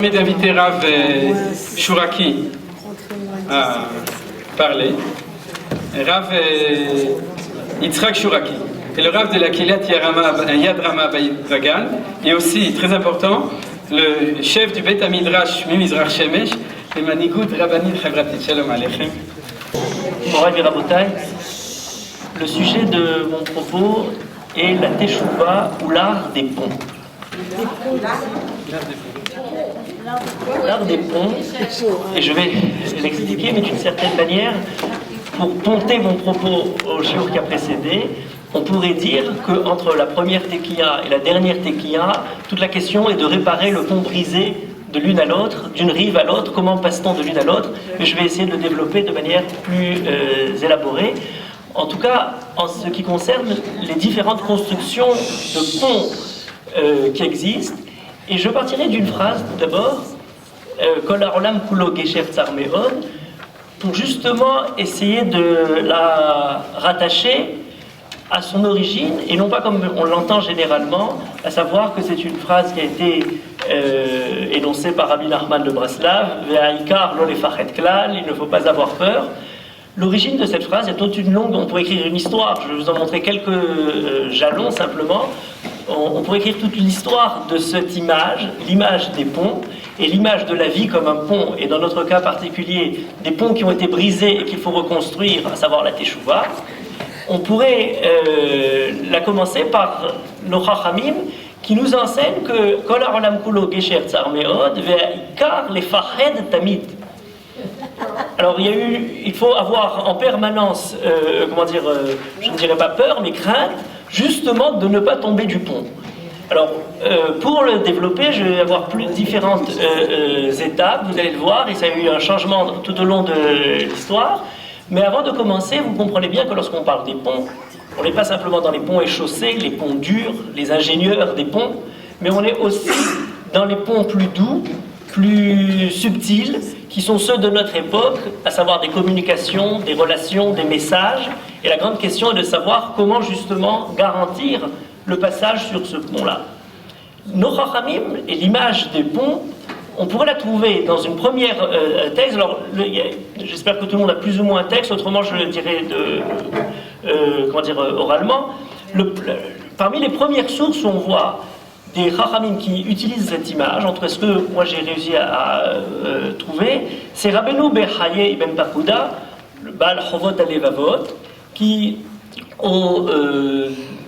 D'inviter Rav Shuraki à parler. Rav Yitzhak Shuraki est le Rav de la Kilat Yad Rama Vagan et aussi, très important, le chef du Bet HaMidrash Mimizrach Shemesh et Manigout Rabbanit Chavratit. Shalom Aleichem. Moravi Rabotai, le sujet de mon propos est la Teshuvah ou l'art des ponts. L'art des ponts, et je vais l'expliquer, mais d'une certaine manière, pour ponter mon propos au shiur qui a précédé, on pourrait dire qu'entre la première tekiya et la dernière tekiya, toute la question est de réparer le pont brisé de l'une à l'autre, d'une rive à l'autre. Comment passe-t-on de l'une à l'autre? Mais je vais essayer de le développer de manière plus élaborée. En tout cas, en ce qui concerne les différentes constructions de ponts qui existent, et je partirai d'une phrase d'abord, Kol ha'olam kulo gesher tsar me'od, pour justement essayer de la rattacher à son origine, et non pas comme on l'entend généralement, à savoir que c'est une phrase qui a été énoncée par Rabbi Nachman de Breslav, Ve'ha'ikar lo lefachet klal, il ne faut pas avoir peur. L'origine de cette phrase est toute une longue, on pourrait écrire une histoire, je vais vous en montrer quelques jalons simplement. On pourrait écrire toute l'histoire de cette image, l'image des ponts, et l'image de la vie comme un pont, et dans notre cas particulier, des ponts qui ont été brisés et qu'il faut reconstruire, à savoir la Teshuvah. On pourrait la commencer par nos Chachamim, qui nous enseignent que Kol ha'olam kulo gesher tsar me'od ve'ikar lefached tamid. Alors il faut avoir en permanence, je ne dirais pas peur, mais crainte, justement de ne pas tomber du pont. Alors, pour le développer, je vais avoir différentes étapes, vous allez le voir, et ça a eu un changement tout au long de l'histoire. Mais avant de commencer, vous comprenez bien que lorsqu'on parle des ponts, on n'est pas simplement dans les ponts et chaussées, les ponts durs, les ingénieurs des ponts, mais on est aussi dans les ponts plus doux, plus subtils, qui sont ceux de notre époque, à savoir des communications, des relations, des messages. Et la grande question est de savoir comment justement garantir le passage sur ce pont-là. Nos Chachamim et l'image des ponts, on pourrait la trouver dans une première texte. Alors, j'espère que tout le monde a plus ou moins un texte, autrement je le dirai oralement. Parmi les premières sources où on voit des Chachamim qui utilisent cette image, entre ce que moi j'ai réussi à trouver, c'est Rabbeinu Bechaye Ibn Pakuda, le Baal Chovot Alevavot, qui au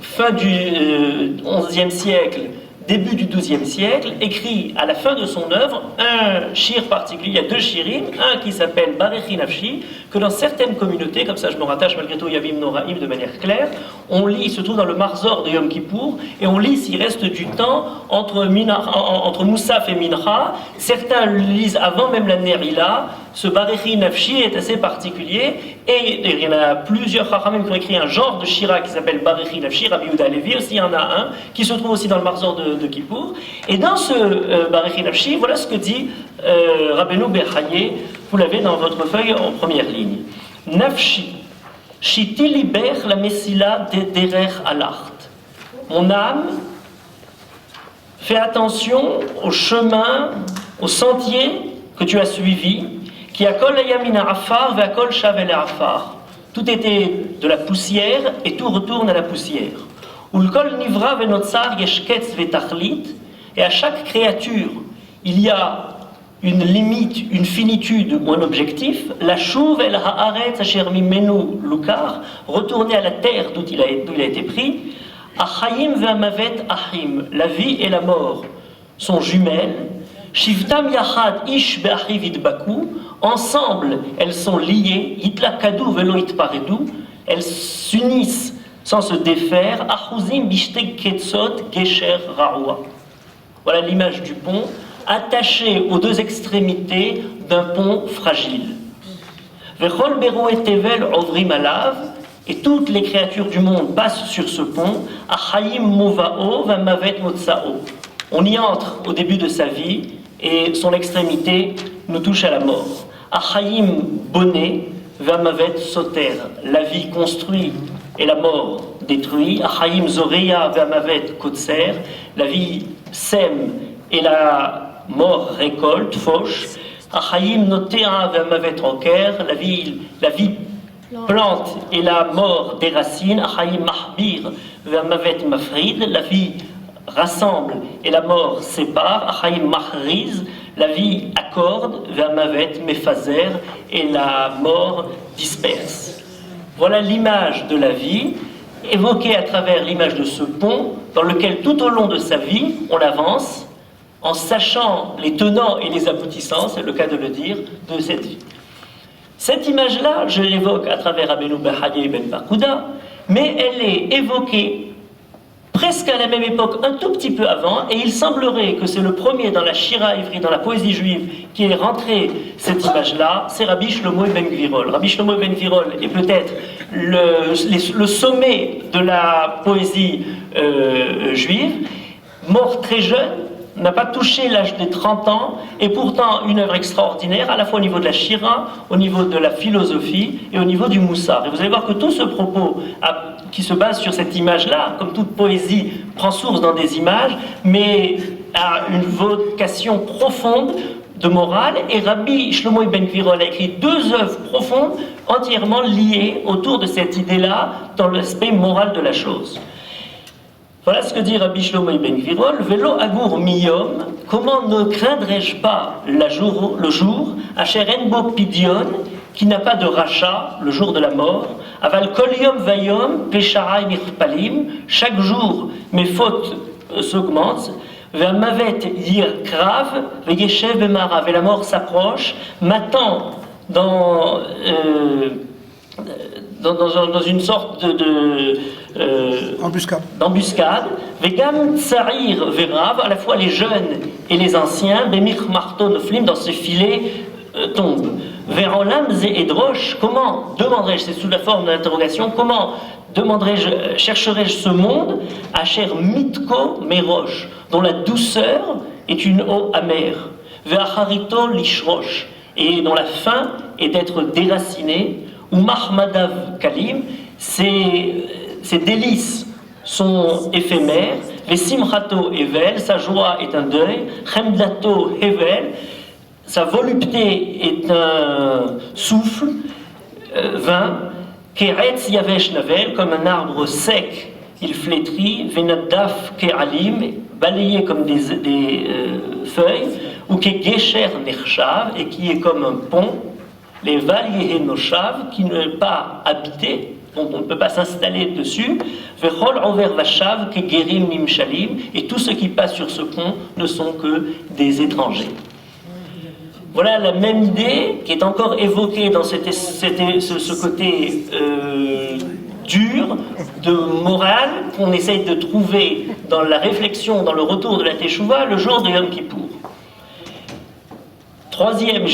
fin du XIe siècle, début du XIIe siècle, écrit à la fin de son œuvre un shir particulier. Il y a deux shirim, un qui s'appelle Barechi Nafshi, que dans certaines communautés, comme ça je me rattache malgré tout Yavim Noraim de manière claire, on lit, il se trouve dans le Marzor de Yom Kippour, et on lit s'il reste du temps entre Moussaf et Mincha. Certains le lisent avant même la Nerila. Ce Barechi Nafshi est assez particulier, et il y en a plusieurs Chachamim qui ont écrit un genre de shira qui s'appelle Barechi Nafshi. Rabbi Yehuda Levi aussi, il y en a un, qui se trouve aussi dans le Marzor de Kippour. Et dans ce Barechi Nafshi, voilà ce que dit Rabbeinu Bechaye, vous l'avez dans votre feuille en première ligne. Nafshi, shiti liber la messila derer alart. Mon âme, fais attention au chemin, au sentier que tu as suivi, qui a kol yamina afar ve kol shavel afar. Tout était de la poussière et tout retourne à la poussière. Ulkol nivra ve notzar yeshketz ve tachlit. Et à chaque créature, il y a une limite, une finitude ou un objectif. La chouv el haaretz asher mimenu lukar, retourner à la terre d'où il a été pris. Achayim ve amavet achim, la vie et la mort sont jumelles. Shivtam yachad ish be'achiv idbaku, ensemble elles sont liées. Yitlakadu velo itparedu, elles s'unissent sans se défaire. Achuzim bishteg ketzot gesher raoua. Voilà l'image du pont, attaché aux deux extrémités d'un pont fragile. Vechol beru et tevel ovrim alav, et toutes les créatures du monde passent sur ce pont. Achayim movao v'amavet motsao. On y entre au début de sa vie, et son extrémité nous touche à la mort. Achayim boné v'amavet soter, la vie construit et la mort détruit. Achayim zoreya v'amavet kotser, la vie sème et la mort récolte, fauche. Achayim notea ve'amavet roker, la vie plante et la mort déracine. Achayim mahbir ve'amavet mafrid, la vie rassemble et la mort sépare. Achayim mahriz, la vie accorde. Ve'amavet mefazer, et la mort disperse. Voilà l'image de la vie, évoquée à travers l'image de ce pont, dans lequel tout au long de sa vie, on avance, en sachant les tenants et les aboutissants, c'est le cas de le dire, de cette vie. Cette image-là, je l'évoque à travers Rabbeinu Behaye ben Pakuda, mais elle est évoquée presque à la même époque, un tout petit peu avant, et il semblerait que c'est le premier dans la Shira ivri, dans la poésie juive, qui est rentré cette image-là, c'est Rabbi Shlomo ben Gvirol. Rabbi Shlomo ben Gvirol est peut-être le sommet de la poésie juive, mort très jeune, n'a pas touché l'âge des 30 ans, et pourtant une œuvre extraordinaire, à la fois au niveau de la Shira, au niveau de la philosophie et au niveau du Moussar. Et vous allez voir que tout ce propos qui se base sur cette image-là, comme toute poésie, prend source dans des images, mais a une vocation profonde de morale, et Rabbi Shlomo ben Gvirol a écrit 2 œuvres profondes, entièrement liées autour de cette idée-là, dans l'aspect moral de la chose. Voilà ce que dit Rabbi Shlomo ben Gvirol. Velo agur miyom, comment ne craindrais-je pas le jour, asher enbo pidion, qui n'a pas de rachat, le jour de la mort, aval kol yom vayom, pesharai mirpalim, chaque jour mes fautes s'augmentent, ve'amavet yir krav, ve'yeshev bemarav, et la mort s'approche, m'attend dans une sorte d'embuscade. Vegam tsarir verav, à la fois les jeunes et les anciens, bemich marto noflim, dans ce filet tombent. Verolam ze edrosh, comment demanderai-je, c'est sous la forme de l'interrogation, comment demanderai-je, chercherai-je ce monde, asher mitko merosh, dont la douceur est une eau amère, ve'acharito lishrosh, et dont la fin est d'être déraciné, ou mahmadav kalim, ses délices sont éphémères, vesimchato evel, sa joie est un deuil, chemdato hevel, sa volupté est un souffle, vain, keretz yavesh navel, comme un arbre sec, il flétrit, venadaf ke'alim, balayé comme des feuilles, ou kegesher nechshav, et qui est comme un pont, les valiers noshav, qui ne pas habité, dont on ne peut pas s'installer dessus, vechol over vashav kegerim nimshalim, et tous ceux qui passent sur ce pont ne sont que des étrangers. Voilà la même idée qui est encore évoquée dans ce côté dur, de morale, qu'on essaye de trouver dans la réflexion, dans le retour de la Teshuvah, le jour de Yom Kippour. Troisième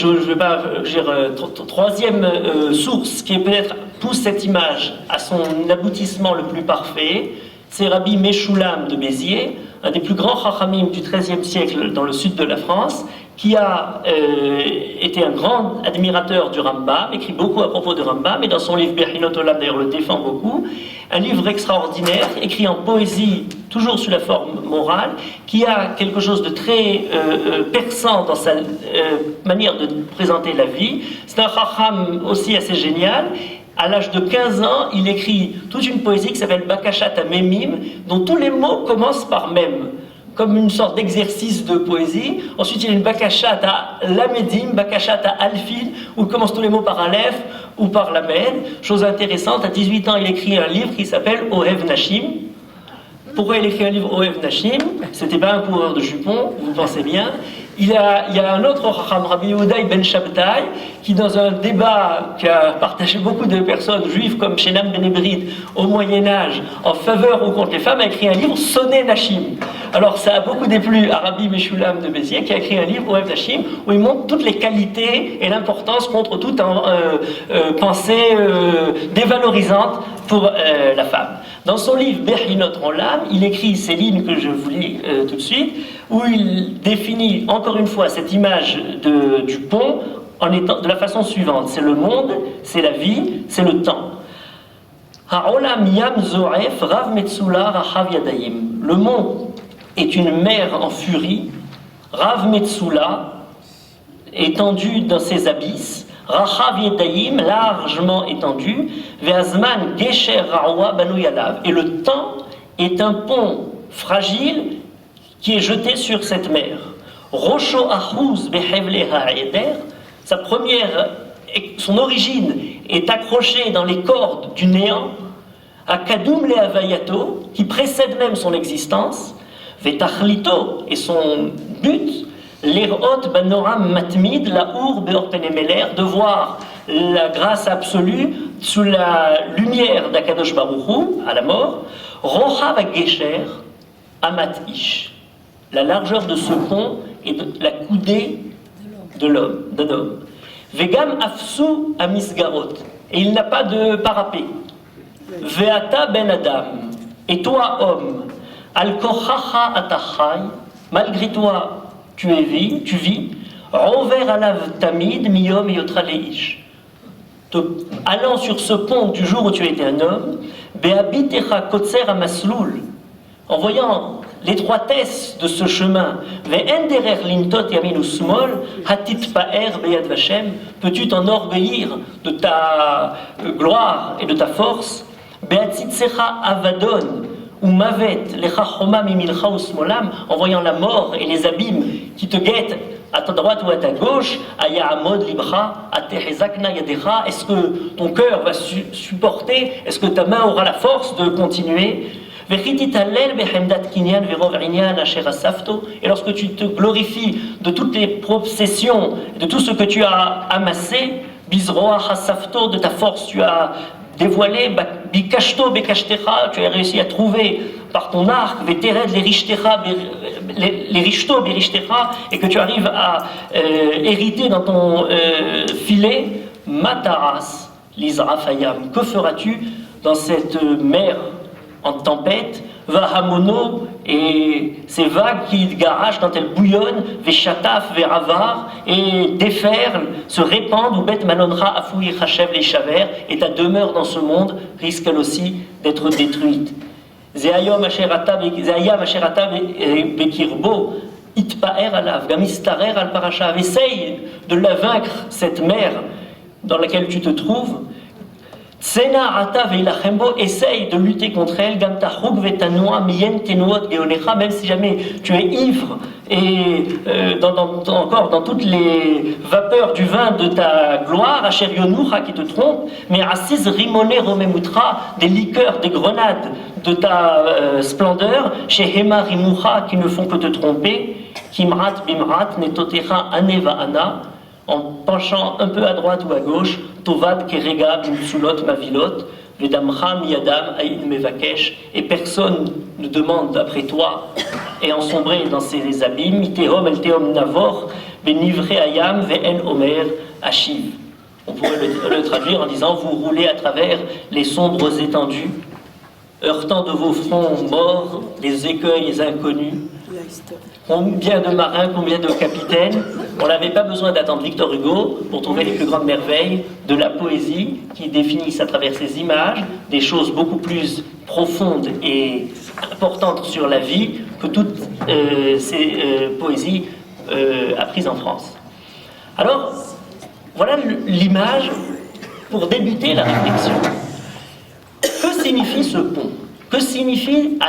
source qui peut-être pousse cette image à son aboutissement le plus parfait, c'est Rabbi Meshulam de Béziers, un des plus grands chachamim du XIIIe siècle dans le sud de la France, qui a été un grand admirateur du Rambam, écrit beaucoup à propos du Rambam, et dans son livre Bechinot Olam d'ailleurs le défend beaucoup, un livre extraordinaire, écrit en poésie, toujours sous la forme morale, qui a quelque chose de très perçant dans sa manière de présenter la vie. C'est un chacham aussi assez génial. À l'âge de 15 ans, il écrit toute une poésie qui s'appelle Bakashat HaMemim, dont tous les mots commencent par mem, comme une sorte d'exercice de poésie. Ensuite, il y a une Bakashat à Lamedim, Bakashat à Alfil, où commencent tous les mots par Aleph ou par Lamed. Chose intéressante, à 18 ans, il écrit un livre qui s'appelle Ohev Nashim. Pourquoi il écrit un livre Ohev Nashim? C'était pas un coureur de jupons, vous pensez bien. Il y a un autre Chacham, Rabbi Yehuda ben Shabtai, qui dans un débat qui a partagé beaucoup de personnes juives comme Shenam ben Ebrid au Moyen-Âge, en faveur ou contre les femmes, a écrit un livre Sonné Nashim. Alors ça a beaucoup déplu à Rabbi Meshulam de Béziers, qui a écrit un livre Ohev Nashim, où il montre toutes les qualités et l'importance contre toute pensée dévalorisante pour la femme. Dans son livre Bechinot Olam, il écrit ces lignes que je vous lis tout de suite, où il définit encore une fois cette image du pont de la façon suivante. C'est le monde, c'est la vie, c'est le temps. Ha'olam yam zo'ef rav metzula rachav yadayim. Le monde est une mer en furie, Rav Metsula, étendu dans ses abysses, Rachav Yedayim, largement étendu, Ve'azman Gesher Ra'wa Banu Yalav. Et le temps est un pont fragile qui est jeté sur cette mer. Rosho Achuz Behevle Ha'eder, son origine est accrochée dans les cordes du néant, à Kadoum Le Havayato, qui précède même son existence, Vetachlito, et son but, L'Erot Banoram Matmid, la Our Beorpenemeler, de voir la grâce absolue sous la lumière d'Akadosh Baruch Hu, à la mort, Rochav Gesher Amat Ish, la largeur de ce pont et de la coudée de l'homme, d'un homme. Vegam Afsu Amisgarot, et il n'a pas de parapet. Veata Ben Adam, et toi homme, Al Kochacha Atachai, malgré toi tu vis, Rover Alav Tamid Miyom Yotra Leish, allant sur ce pont du jour où tu étais un homme, Beabitecha Kotser Amasloul, en voyant l'étroitesse de ce chemin, Ve'enderer Lintot Yamin Usmol, Hatit Pa'er Beyad Vashem, peux-tu t'enorgueillir de ta gloire et de ta force, Beatzitsecha Avadon, ou Mavet, Lecha Choma Mimilcha Usmolam, en voyant la mort et les abîmes qui te guettent à ta droite ou à ta gauche, Aya Amod Libra, Atehezakna Yadecha, est-ce que ton cœur va supporter, est-ce que ta main aura la force de continuer? Et lorsque tu te glorifies de toutes les possessions, de tout ce que tu as amassé, Bizroa Hasafto, de ta force, tu as dévoilé, Bikashto Bekashtecha, tu as réussi à trouver par ton arc, Vetered les Rishto Berichtecha, et que tu arrives à hériter dans ton filet, Mataras, Lizrafayam, que feras-tu dans cette mer en tempête, Vahamono, et ces vagues qui garagent quand elles bouillonnent, Veshataf, Veravar, et déferlent, se répandent, ou Bet Malonra, Afoui, Chachev, les Chavers, et ta demeure dans ce monde risque elle aussi d'être détruite. Zeayam Asherata Bekirbo, Itpaer Alav, Gamistarer al Parashav, essaye de la vaincre, cette mer dans laquelle tu te trouves. Tsena Ata Veilachembo, essaye de lutter contre elle, Gamtahug Vetanoa Mien Tenuot Geolecha, même si jamais tu es ivre et encore dans toutes les vapeurs du vin de ta gloire, Asher Yonucha qui te trompe, mais Assis Rimone Romemutra, des liqueurs, des grenades de ta splendeur, chez Hema Rimucha qui ne font que te tromper, Kimrat Bimrat Netotecha Aneva Ana, en penchant un peu à droite ou à gauche, Tovad Kerega Bimsulot Mavilot, Vedamcha Miyadam Aïd Mevakesh, et personne ne demande après toi, et ensombré dans ces abîmes, Itehom El Tehom Navor, Benivre Ayam Ve'en Omer Ashiv. On pourrait le traduire en disant: vous roulez à travers les sombres étendues, heurtant de vos fronts morts les écueils inconnus. Combien de marins, combien de capitaines. On n'avait pas besoin d'attendre Victor Hugo pour trouver les plus grandes merveilles de la poésie qui définissent à travers ces images des choses beaucoup plus profondes et importantes sur la vie que toutes ces poésies apprises en France. Alors, voilà l'image pour débuter la réflexion. Que signifie ce pont? Que signifie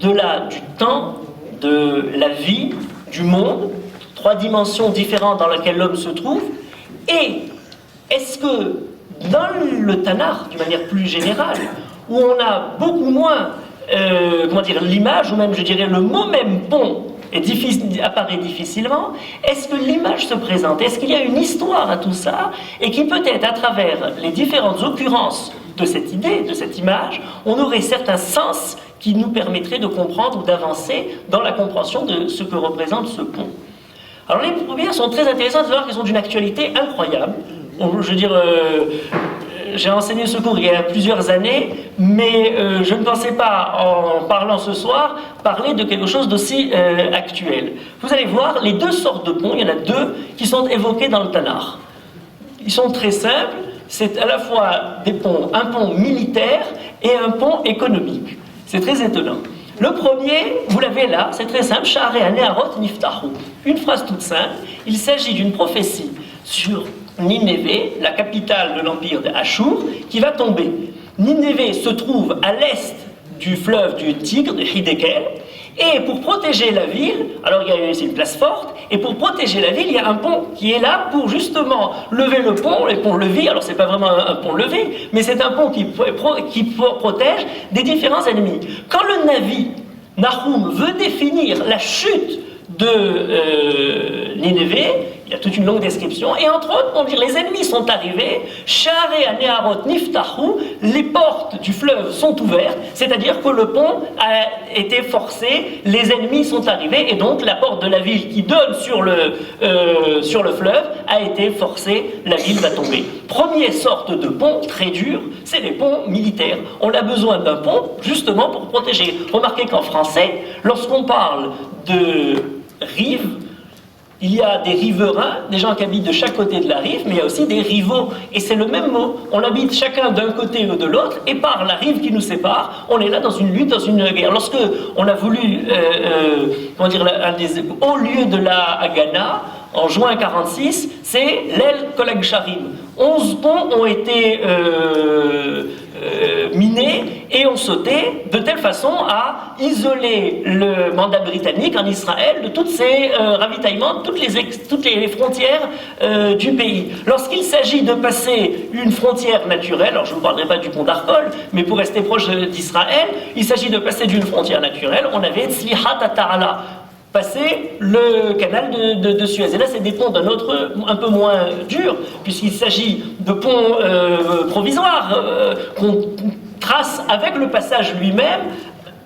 au-delà du temps, de la vie, du monde, trois dimensions différentes dans lesquelles l'homme se trouve? Et est-ce que dans le Tanakh, d'une manière plus générale, où on a beaucoup moins l'image, ou même je dirais le mot même pont apparaît difficilement, est-ce que l'image se présente? Est-ce qu'il y a une histoire à tout ça, et qui peut-être à travers les différentes occurrences de cette idée, de cette image, on aurait certains sens qui nous permettraient de comprendre ou d'avancer dans la compréhension de ce que représente ce pont. Alors les premières sont très intéressantes, de voir qu'elles sont d'une actualité incroyable. Je veux dire, j'ai enseigné ce cours il y a plusieurs années, mais je ne pensais pas, en parlant ce soir, parler de quelque chose d'aussi actuel. Vous allez voir, les deux sortes de ponts, il y en a deux qui sont évoqués dans le Tanakh. Ils sont très simples, c'est à la fois un pont militaire et un pont économique. C'est très étonnant. Le premier, vous l'avez là, c'est très simple, Sha'arei haneharot niftahu. Une phrase toute simple, il s'agit d'une prophétie sur Nineveh, la capitale de l'empire d'Achour, qui va tomber. Nineveh se trouve à l'est du fleuve du Tigre, de Hidekel, et pour protéger la ville, alors c'est une place forte, et pour protéger la ville, il y a un pont qui est là pour justement lever le pont, le pont-levis. Alors c'est pas vraiment un pont-levis, mais c'est un pont qui protège des différents ennemis. Quand le Navi, Nahum, veut définir la chute de Nineveh, il y a toute une longue description, et entre autres, on dit les ennemis sont arrivés, Sha'arei haneharot niftahu, les portes du fleuve sont ouvertes, c'est-à-dire que le pont a été forcé, les ennemis sont arrivés, et donc la porte de la ville qui donne sur le fleuve a été forcée, la ville va tomber. Première sorte de pont très dur, c'est les ponts militaires. On a besoin d'un pont justement pour protéger. Remarquez qu'en français, lorsqu'on parle de rive, il y a des riverains, des gens qui habitent de chaque côté de la rive, mais il y a aussi des rivaux. Et c'est le même mot. On habite chacun d'un côté ou de l'autre, et par la rive qui nous sépare, on est là dans une lutte, dans une guerre. Lorsque on a voulu, un des hauts lieux de la Haganah, en juin 1946, c'est l'El Kolag Sharim. 11 ponts ont été minés et ont sauté de telle façon à isoler le mandat britannique en Israël de tous ses ravitaillements, toutes les frontières du pays. Lorsqu'il s'agit de passer une frontière naturelle, alors je ne vous parlerai pas du pont d'Arcole, mais pour rester proche d'Israël, il s'agit de passer d'une frontière naturelle, on avait Tzlihat Ata'ala, passer le canal de Suez. Et là, c'est des ponts d'un autre, un peu moins dur, puisqu'il s'agit de ponts provisoires qu'on trace avec le passage lui-même.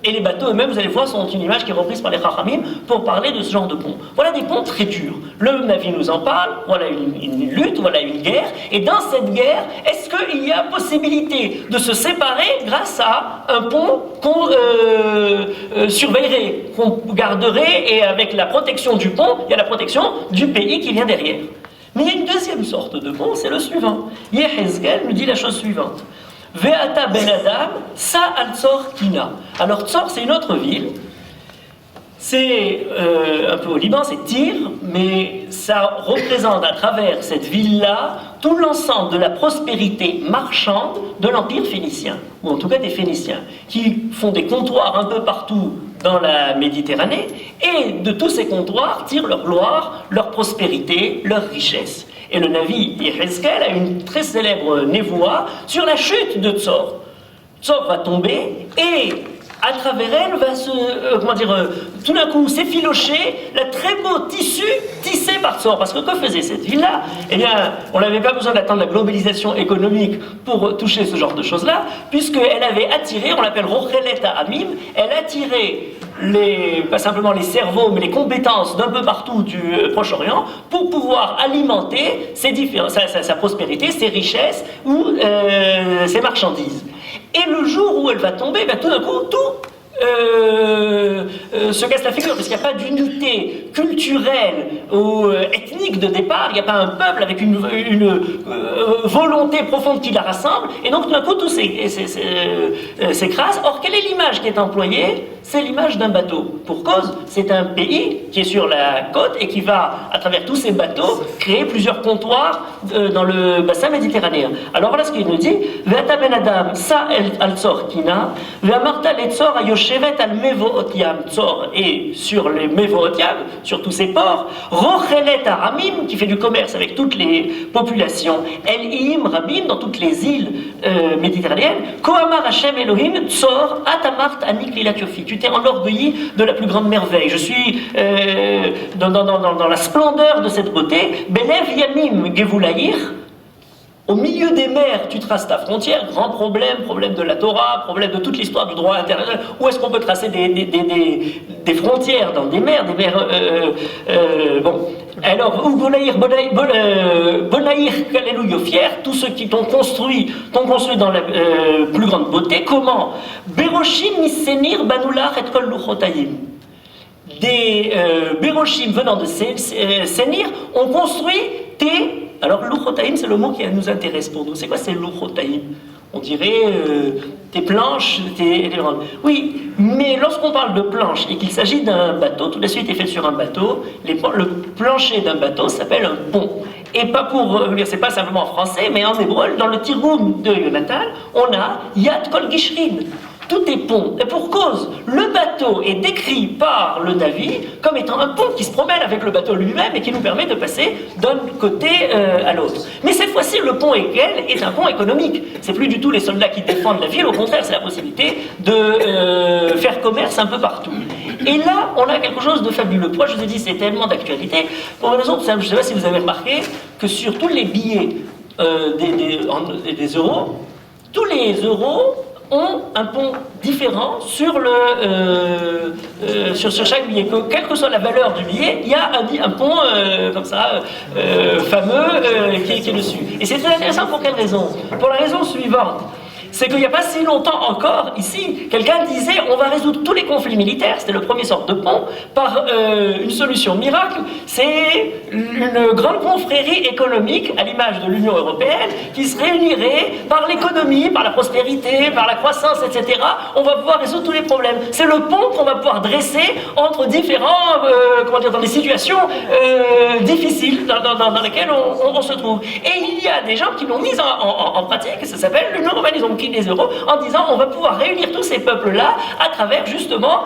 Et les bateaux eux-mêmes, vous allez voir, sont une image qui est reprise par les Chachamim pour parler de ce genre de pont. Voilà des ponts très durs. Le Navi nous en parle, voilà une lutte, voilà une guerre. Et dans cette guerre, est-ce qu'il y a possibilité de se séparer grâce à un pont qu'on surveillerait, qu'on garderait, et avec la protection du pont, il y a la protection du pays qui vient derrière. Mais il y a une deuxième sorte de pont, c'est le suivant. Yehezkel nous dit la chose suivante. Ve'ata ben Adam, sa al Tzor Kina. Alors Tzor, c'est une autre ville. C'est un peu au Liban, c'est Tyr, mais ça représente à travers cette ville-là tout l'ensemble de la prospérité marchande de l'Empire phénicien, ou en tout cas des Phéniciens, qui font des comptoirs un peu partout dans la Méditerranée, et de tous ces comptoirs tirent leur gloire, leur prospérité, leur richesse. Et le Navi Yehezkel a une très célèbre névoie sur la chute de Tzor. Tzor va tomber et à travers elle va tout d'un coup s'effilocher le très beau tissu tissé par Tzor. Parce que faisait cette ville-là? Eh bien, on n'avait pas besoin d'attendre la globalisation économique pour toucher ce genre de choses-là, puisqu'elle avait attiré, on l'appelle Rochelet Amim, elle attirait pas simplement les cerveaux, mais les compétences d'un peu partout du Proche-Orient pour pouvoir alimenter sa prospérité, ses richesses ou ses marchandises. Et le jour où elle va tomber, tout d'un coup, tout se casse la figure, parce qu'il n'y a pas d'unité culturelle ou ethnique de départ, il n'y a pas un peuple avec une volonté profonde qui la rassemble, et donc tout d'un coup tout s'écrase. Or, quelle est l'image qui est employée? C'est l'image d'un bateau. Pour cause, c'est un pays qui est sur la côte et qui va, à travers tous ces bateaux, créer plusieurs comptoirs dans le bassin méditerranéen. Alors voilà ce qu'il nous dit. Ve'ata ben Adam sa al Tzor Kina, ve'amarta le Tzor ayoshevet al mevoot yam. Tzor et sur les mevoot yam, sur tous ces ports, rochelet aramim, qui fait du commerce avec toutes les populations, el im rabim, dans toutes les îles méditerranéennes, koamar Hashem Elohim Tzor atamart anik lilat yofi. Tu t'es enorgueilli de la plus grande merveille. Je suis dans la splendeur de cette beauté. Belev yamim gevulaïr. Au milieu des mers, tu traces ta frontière. Grand problème de la Torah, problème de toute l'histoire du droit international. Où est-ce qu'on peut tracer des frontières dans des mers, bon. Alors, Bonaïr Kalelou Yofier, tous ceux qui t'ont construit dans la plus grande beauté. Comment? Beroshim Missenir Banoular et Kol Luchotayim. Des Beroshim venant de Sénir ont construit tes Alors, Luchotaim, c'est le mot qui nous intéresse pour nous. C'est quoi ces Luchotaim? On dirait des planches, Oui, mais lorsqu'on parle de planches et qu'il s'agit d'un bateau, toute la suite est faite sur un bateau, le plancher d'un bateau s'appelle un pont. Et pas pour dire, c'est pas simplement en français, mais en hébreu, dans le Tirgoum de Yonatan, on a Yad Kol Gishrin. Tout est pont. Et pour cause, le bateau est décrit par le Navi comme étant un pont qui se promène avec le bateau lui-même et qui nous permet de passer d'un côté à l'autre. Mais cette fois-ci, le pont est un pont économique. C'est plus du tout les soldats qui défendent la ville, au contraire, c'est la possibilité de faire commerce un peu partout. Et là, on a quelque chose de fabuleux. Pourquoi je vous ai dit c'est tellement d'actualité? Pour une raison simple, je ne sais pas si vous avez remarqué que sur tous les billets des euros, tous les euros ont un pont différent sur chaque billet. Quelle que soit la valeur du billet, il y a un pont comme ça, fameux, qui est dessus. Et c'est très intéressant pour quelle raison? Pour la raison suivante. C'est qu'il n'y a pas si longtemps encore, ici, quelqu'un disait on va résoudre tous les conflits militaires, c'était le premier sort de pont, par une solution miracle, c'est une grande confrérie économique, à l'image de l'Union européenne, qui se réunirait par l'économie, par la prospérité, par la croissance, etc. On va pouvoir résoudre tous les problèmes. C'est le pont qu'on va pouvoir dresser entre différents, dans des situations difficiles dans lesquelles on se trouve. Et il y a des gens qui l'ont mis en pratique, et ça s'appelle l'Union européenne. Ils ont des euros en disant on va pouvoir réunir tous ces peuples-là à travers justement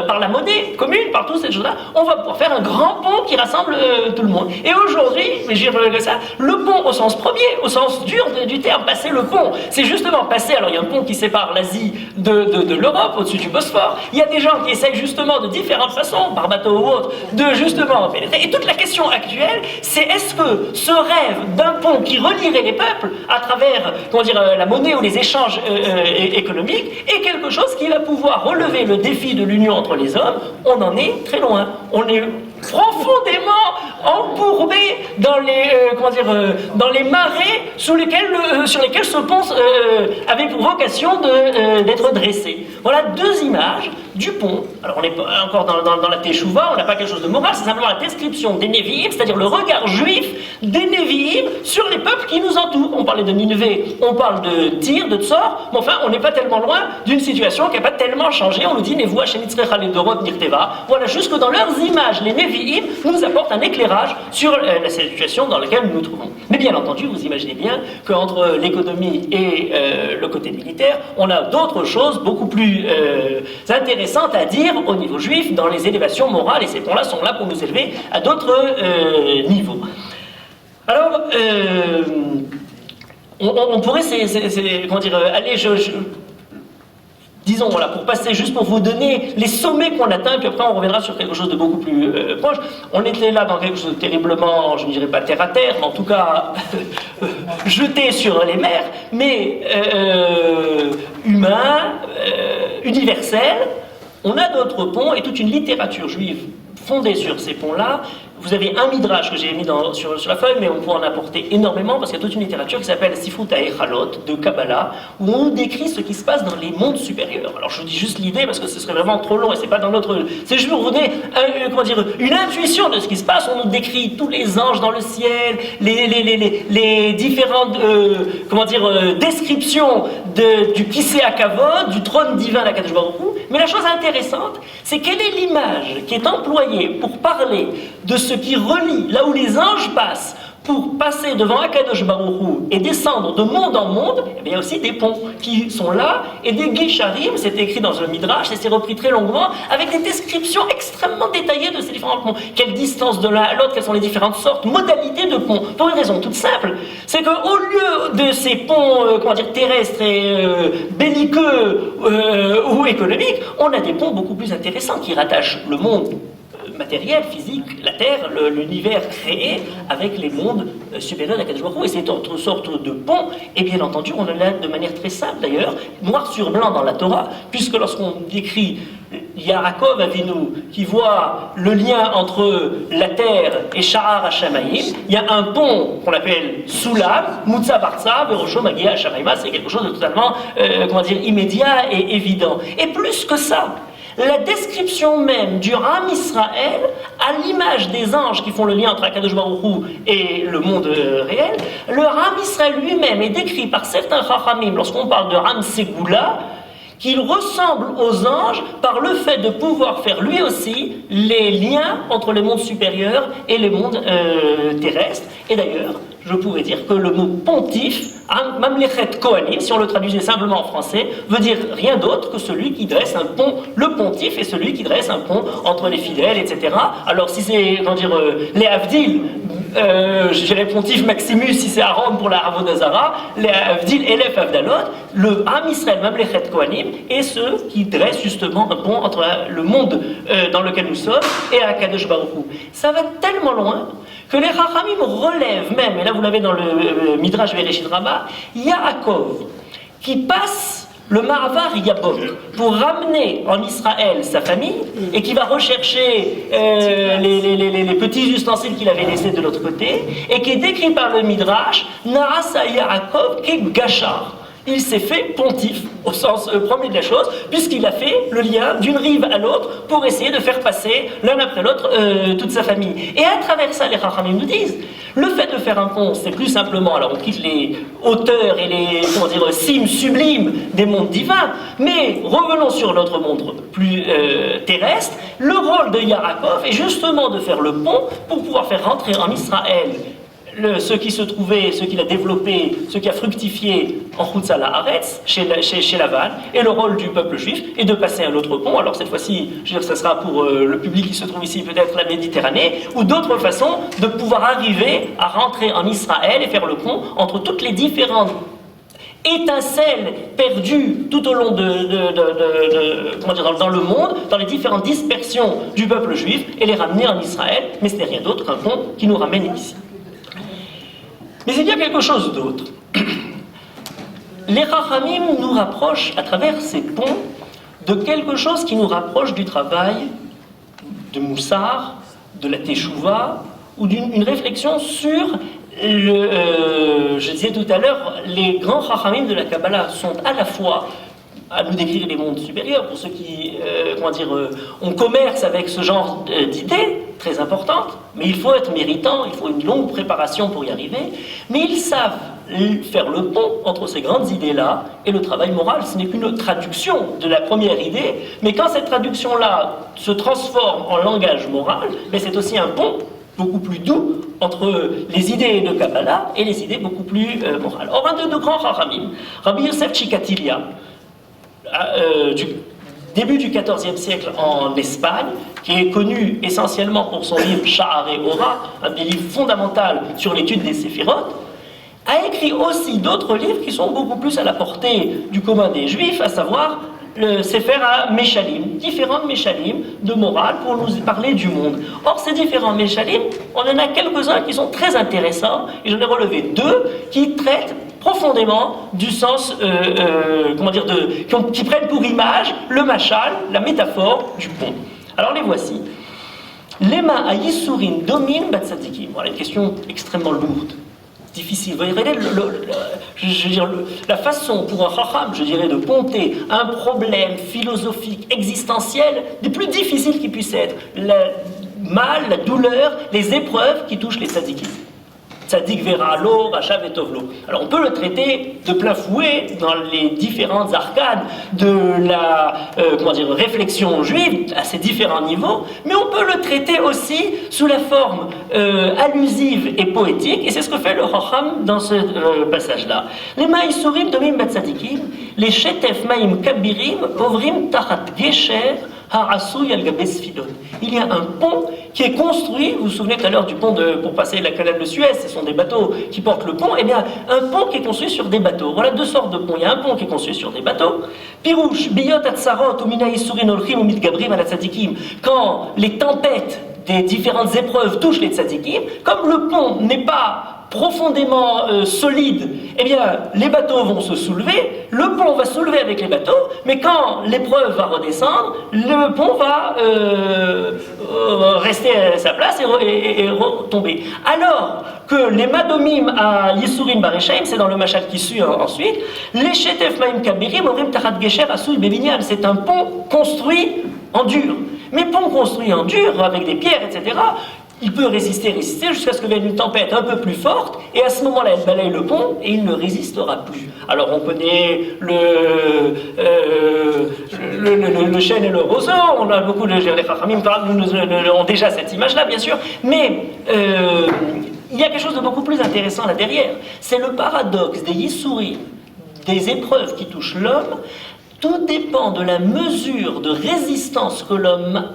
par la monnaie commune, par toutes ces choses-là, on va pouvoir faire un grand pont qui rassemble tout le monde. Et aujourd'hui, mais j'y reviens ça, le pont au sens premier, au sens dur du terme, passer le pont, c'est justement passer, alors il y a un pont qui sépare l'Asie de l'Europe, au-dessus du Bosphore, il y a des gens qui essayent justement de différentes façons, par bateau ou autre, de justement pénétrer. Et toute la question actuelle, c'est est-ce que ce rêve d'un pont qui relierait les peuples à travers, la monnaie ou les échanges économiques est quelque chose qui va pouvoir relever le défi de l'union entre les hommes? On en est très loin. On est profondément embourbé dans les marais sur lesquels ce pont avait pour vocation d'être dressé. Voilà deux images du pont. Alors on n'est pas encore dans la Teshuvah, on n'a pas quelque chose de moral, c'est simplement la description des Nevi'im, c'est-à-dire le regard juif des Nevi'im sur les peuples qui nous entourent. On parlait de Nineveh, on parle de Tyr, de Tsor, mais enfin on n'est pas tellement loin d'une situation qui n'a pas tellement changé. On nous dit Nevoa Shemitzrecha Ledorot Nirteva. Voilà, jusque dans leurs images, les Nevi'im nous apportent un éclairage sur la situation dans laquelle nous nous trouvons. Mais bien entendu, vous imaginez bien qu'entre l'économie et le côté militaire, on a d'autres choses beaucoup plus intéressantes à dire au niveau juif dans les élévations morales, et ces ponts-là sont là pour nous élever à d'autres niveaux. Alors, on pourrait aller, disons, voilà, pour passer, juste pour vous donner les sommets qu'on atteint, puis après on reviendra sur quelque chose de beaucoup plus proche. On était là dans quelque chose de terriblement, je ne dirais pas terre à terre, mais en tout cas jeté sur les mers, mais humain, universel. On a d'autres ponts et toute une littérature juive fondée sur ces ponts-là. Vous avez un midrash que j'ai mis sur la feuille, mais on peut en apporter énormément parce qu'il y a toute une littérature qui s'appelle Sifrut HaEchalot de Kabbalah, où on décrit ce qui se passe dans les mondes supérieurs. Alors je vous dis juste l'idée parce que ce serait vraiment trop long et c'est pas dans notre. C'est juste pour vous donner une intuition de ce qui se passe. On nous décrit tous les anges dans le ciel, les différentes descriptions du Kisei HaKavod, du trône divin d'Akadosh Baruch Hu. Mais la chose intéressante, c'est quelle est l'image qui est employée pour parler de ce qui relie, là où les anges passent, pour passer devant Akadosh Baruch Hu et descendre de monde en monde. Il y a aussi des ponts qui sont là, et des Gisharim, c'est écrit dans un Midrash, et c'est repris très longuement, avec des descriptions extrêmement détaillées de ces différents ponts. Quelle distance de l'un à l'autre, quelles sont les différentes sortes, modalités de ponts. Pour une raison toute simple, c'est qu'au lieu de ces ponts terrestres et belliqueux ou économiques, on a des ponts beaucoup plus intéressants qui rattachent le monde matériel, physique, la Terre, l'univers créé avec les mondes supérieurs d'Akadosh Baruch Hu. Et c'est une sorte de pont, et bien entendu, on en a de manière très simple d'ailleurs, noir sur blanc dans la Torah, puisque lorsqu'on décrit Yaakov Avinu qui voit le lien entre la terre et Sha'ar HaShamayim, il y a un pont qu'on appelle Sulam, Mutza Barza, Verosho Magia HaShamayim, c'est quelque chose de totalement immédiat et évident. Et plus que ça, la description même du Am Israël, à l'image des anges qui font le lien entre Akadosh Baruch Hu et le monde réel, le Am Israël lui-même est décrit par certains Chachamim, lorsqu'on parle de Am Segula, qu'il ressemble aux anges par le fait de pouvoir faire lui aussi les liens entre les mondes supérieurs et les mondes terrestres. Et d'ailleurs, je pourrais dire que le mot pontife, Mamlechet Kohanim, si on le traduisait simplement en français, veut dire rien d'autre que celui qui dresse un pont. Le pontife est celui qui dresse un pont entre les fidèles, etc. Alors si c'est, les Havdil, je dirais pontife Maximus si c'est Aaron pour la Avodazara, les Havdil Elef Avdalot, le Am Israël Mamlechet Kohanim est ceux qui dressent justement un pont entre le monde dans lequel nous sommes et Akadosh Baruch Hu. Ça va tellement loin que les Chachamim relèvent même, et là vous l'avez dans le Midrash Bereshit Rabbah, Yaakov, qui passe le Ma'avar Yabok pour ramener en Israël sa famille et qui va rechercher les petits ustensiles qu'il avait laissés de l'autre côté et qui est décrit par le Midrash Narasa Yaakov Ke Gachar. Il s'est fait pontife, au sens premier de la chose, puisqu'il a fait le lien d'une rive à l'autre pour essayer de faire passer l'un après l'autre toute sa famille. Et à travers ça, les Chachamim nous disent, le fait de faire un pont, c'est plus simplement, alors on quitte les hauteurs et les, cimes sublimes des mondes divins, mais revenons sur notre monde plus terrestre, le rôle de Yaakov est justement de faire le pont pour pouvoir faire rentrer en Israël ce qui se trouvait, ce qu'il a développé, ce qui a fructifié en Chutzala Haaretz, chez Lavan, et le rôle du peuple juif est de passer un autre pont. Alors cette fois-ci, je veux dire, ça sera pour le public qui se trouve ici, peut-être la Méditerranée, ou d'autres façons de pouvoir arriver à rentrer en Israël et faire le pont entre toutes les différentes étincelles perdues tout au long dans le monde, dans les différentes dispersions du peuple juif, et les ramener en Israël, mais ce n'est rien d'autre qu'un pont qui nous ramène ici. Mais il y a quelque chose d'autre. Les Chachamim nous rapprochent, à travers ces ponts, de quelque chose qui nous rapproche du travail de Moussar, de la Teshuvah, ou d'une réflexion sur, je disais tout à l'heure, les grands Chachamim de la Kabbalah sont à la fois à nous décrire les mondes supérieurs, pour ceux qui on commerce avec ce genre d'idées très importantes, mais il faut être méritant, il faut une longue préparation pour y arriver, mais ils savent faire le pont entre ces grandes idées-là et le travail moral. Ce n'est qu'une traduction de la première idée, mais quand cette traduction-là se transforme en langage moral, mais c'est aussi un pont beaucoup plus doux entre les idées de Kabbalah et les idées beaucoup plus morales. Or, un de nos grands Chachamim, Rabbi Yosef Chikatilia, du début du XIVe siècle en Espagne, qui est connu essentiellement pour son livre Sha'arei Ora, un des livres fondamentaux sur l'étude des séphirotes, a écrit aussi d'autres livres qui sont beaucoup plus à la portée du commun des Juifs, à savoir le Sefer HaMeshalim, différents Meshalim de morale pour nous parler du monde. Or, ces différents Meshalim, on en a quelques-uns qui sont très intéressants, et j'en ai relevé deux qui traitent profondément du sens, qui prennent pour image le machal, la métaphore du pont. Alors les voici. Lema Ayisurin Domin Batzadikim. Voilà une question extrêmement lourde, difficile. Vous voyez, la façon pour un chacham, je dirais, de ponter un problème philosophique, existentiel, des plus difficiles qui puissent être. Le mal, la douleur, les épreuves qui touchent les tzadikim. Tzadik vera lo, racha vetovlo. Alors on peut le traiter de plein fouet dans les différentes arcanes de la réflexion juive à ces différents niveaux, mais on peut le traiter aussi sous la forme allusive et poétique, et c'est ce que fait le Chacham dans ce passage-là. Les ma'isurim domim batzadikim, les shetef ma'im kabirim, ovrim tachat gesher, il y a un pont qui est construit, vous vous souvenez tout à l'heure du pont pour passer la canal de Suez, ce sont des bateaux qui portent le pont, eh bien un pont qui est construit sur des bateaux. Voilà deux sortes de ponts. Il y a un pont qui est construit sur des bateaux. Pirouche, biyot atzarot, umina isurin olchim umit gabrim ala tzadikim. Quand les tempêtes des différentes épreuves touchent les tzadikim, comme le pont n'est pas profondément solide, eh bien, les bateaux vont se soulever, le pont va se soulever avec les bateaux, mais quand l'épreuve va redescendre, le pont va rester à sa place et retomber. Alors que les madomim à Yisurim Bareshaim, c'est dans le machal qui suit ensuite, les Shetef Maim Kabirim, Orim Tachat Gesher Asui Bevinyan, c'est un pont construit en dur. Mais pont construit en dur, avec des pierres, etc., il peut résister jusqu'à ce que vienne une tempête un peu plus forte, et à ce moment-là, elle balaye le pont et il ne résistera plus. Alors on connaît le chêne et le roseau, on a beaucoup de les Chachamim ont déjà cette image-là, bien sûr, mais il y a quelque chose de beaucoup plus intéressant là derrière. C'est le paradoxe des Yissourim, des épreuves qui touchent l'homme. Tout dépend de la mesure de résistance que l'homme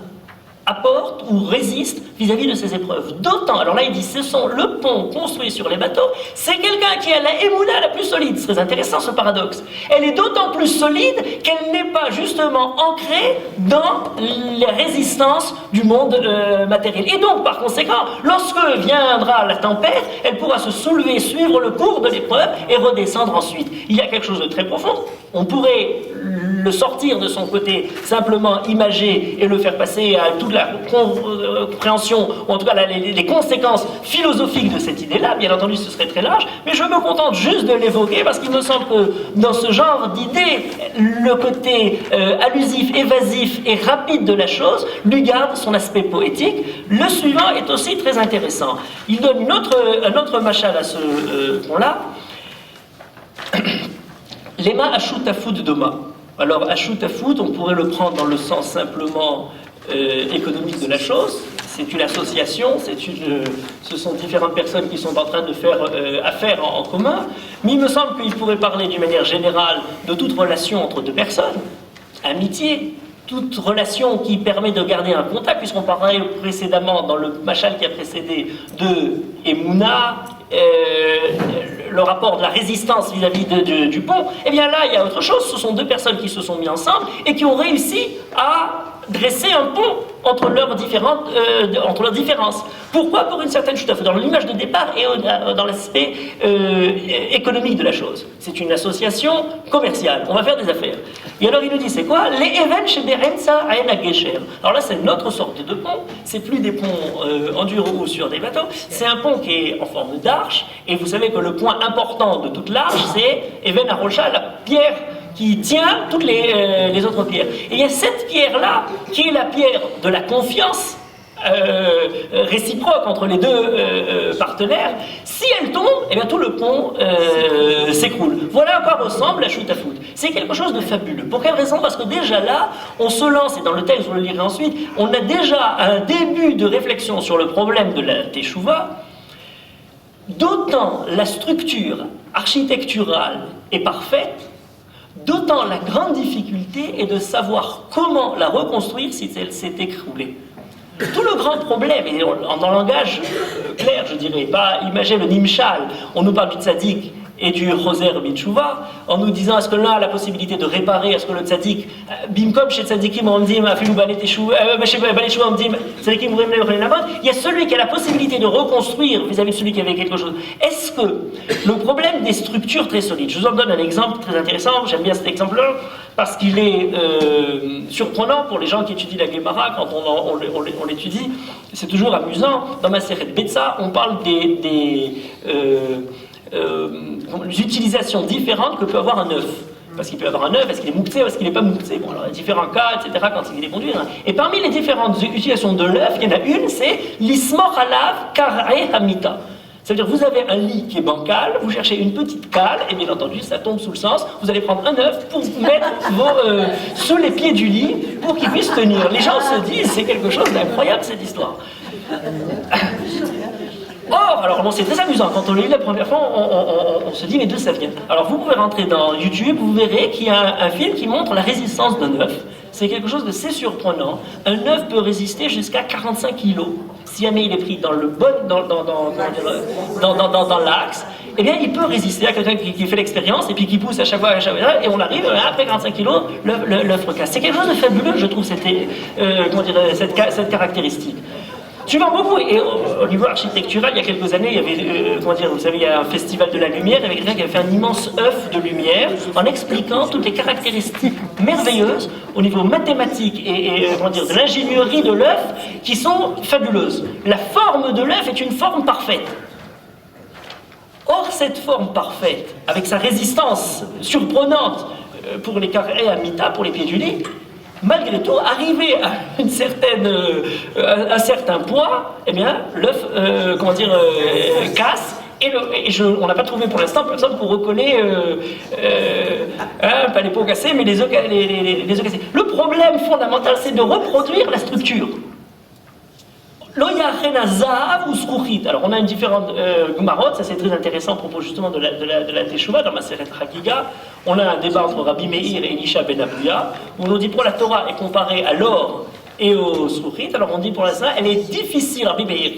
apporte ou résiste vis-à-vis de ces épreuves. D'autant, alors là il dit, ce sont le pont construit sur les bateaux, c'est quelqu'un qui a la émouna la plus solide. C'est très intéressant ce paradoxe. Elle est d'autant plus solide qu'elle n'est pas justement ancrée dans les résistances du monde matériel. Et donc, par conséquent, lorsque viendra la tempête, elle pourra se soulever, suivre le cours de l'épreuve et redescendre ensuite. Il y a quelque chose de très profond. On pourrait le sortir de son côté simplement imagé et le faire passer à toute la compréhension, ou en tout cas les conséquences philosophiques de cette idée-là. Bien entendu, ce serait très large, mais je me contente juste de l'évoquer parce qu'il me semble que dans ce genre d'idée, le côté allusif, évasif et rapide de la chose lui garde son aspect poétique. Le suivant est aussi très intéressant. Il donne un autre machal à ce point-là. Lema Ashutafut Doma. Alors, Ashutafut, on pourrait le prendre dans le sens simplement économique de la chose. C'est une association, ce sont différentes personnes qui sont en train de faire affaire en commun. Mais il me semble qu'il pourrait parler d'une manière générale de toute relation entre deux personnes, amitié, toute relation qui permet de garder un contact, puisqu'on parlait précédemment dans le machal qui a précédé de Emouna, le rapport de la résistance vis-à-vis du pont. Eh bien là, il y a autre chose. Ce sont deux personnes qui se sont mises ensemble et qui ont réussi à dresser un pont entre leurs différences. Pourquoi? Pour une certaine chute, dans l'image de départ et dans l'aspect économique de la chose. C'est une association commerciale. On va faire des affaires. Et alors il nous dit, c'est quoi? Les even chez Berenza Aena Gesher. Alors là, c'est une autre sorte de pont. C'est plus des ponts en dur ou sur des bateaux. C'est un pont qui est en forme d'arche. Et vous savez que le point important de toute l'arche, c'est Even Arosha, la pierre qui tient toutes les autres pierres. Et il y a cette pierre-là, qui est la pierre de la confiance réciproque entre les deux partenaires. Si elle tombe, eh bien tout le pont s'écroule. Voilà à quoi ressemble la Shutafut. C'est quelque chose de fabuleux. Pour quelle raison? Parce que déjà là, on se lance, et dans le texte, vous le lirez ensuite, on a déjà un début de réflexion sur le problème de la Teshuvah. D'autant la structure architecturale est parfaite, d'autant la grande difficulté est de savoir comment la reconstruire si elle s'est écroulée. Tout le grand problème, et en langage clair, je dirais, pas imaginer le Nimshal, on nous parle du tzaddik et du Choser B'Teshuvah, en nous disant est-ce que l'un a la possibilité de réparer, est-ce que le tzaddik, bimkom chez tzaddikim omdim, afilou balei teshuvah, chez balei teshuvah omdim, tzaddikim ourim le'ochelin lamot, il y a celui qui a la possibilité de reconstruire vis-à-vis de celui qui avait quelque chose. Est-ce que le problème des structures très solides, je vous en donne un exemple très intéressant, j'aime bien cet exemple-là, parce qu'il est surprenant pour les gens qui étudient la Gemara, quand on l'étudie, c'est toujours amusant. Dans ma série de Betsa, on parle des utilisations différentes que peut avoir un œuf. Parce qu'il peut avoir un œuf, est-ce qu'il est mouktsé ou est-ce qu'il n'est pas mouktsé? Bon, alors il y a différents cas, etc., quand il est conduit. Hein. Et parmi les différentes utilisations de l'œuf, il y en a une, c'est l'ismor alav kar'e hamita. Ça veut dire vous avez un lit qui est bancal, vous cherchez une petite cale, et bien entendu, ça tombe sous le sens. Vous allez prendre un œuf pour mettre sous les pieds du lit pour qu'il puisse tenir. Les gens se disent, c'est quelque chose d'incroyable cette histoire. Or, alors bon, c'est très amusant, quand on l'a lu la première fois, on se dit, mais d'où ça vient? Alors vous pouvez rentrer dans YouTube, vous verrez qu'il y a un film qui montre la résistance d'un œuf. C'est quelque chose de assez surprenant. Un œuf peut résister jusqu'à 45 kilos. Si jamais il est pris dans le bon, dans l'axe, eh bien il peut résister à quelqu'un qui fait l'expérience et puis qui pousse à chaque fois, et on arrive, après 45 kilos, l'œuf recasse. C'est quelque chose de fabuleux, je trouve, cette caractéristique. Suivant beaucoup, et au niveau architectural, il y a quelques années, il y avait, vous savez, il y a un festival de la lumière, il y avait quelqu'un qui avait fait un immense œuf de lumière en expliquant toutes les caractéristiques merveilleuses au niveau mathématique et de l'ingénierie de l'œuf qui sont fabuleuses. La forme de l'œuf est une forme parfaite. Or, cette forme parfaite, avec sa résistance surprenante pour les carrés à mita, pour les pieds du lit, malgré tout, arrivé à un certain poids, eh bien, l'œuf, casse. On n'a pas trouvé pour l'instant personne pour recoller, pas les pots cassés, mais les œufs cassés. Le problème fondamental, c'est de reproduire la structure. Alors on a une différente Gumarot, ça c'est très intéressant à propos justement de la Teshuvah, dans Maseret Chagiga. On a un débat entre Rabbi Meir et Elisha ben Abuya, où on dit pour la Torah est comparée à l'or et au Zruchit. Alors on dit pour l'instant, elle est difficile, Rabbi Meir.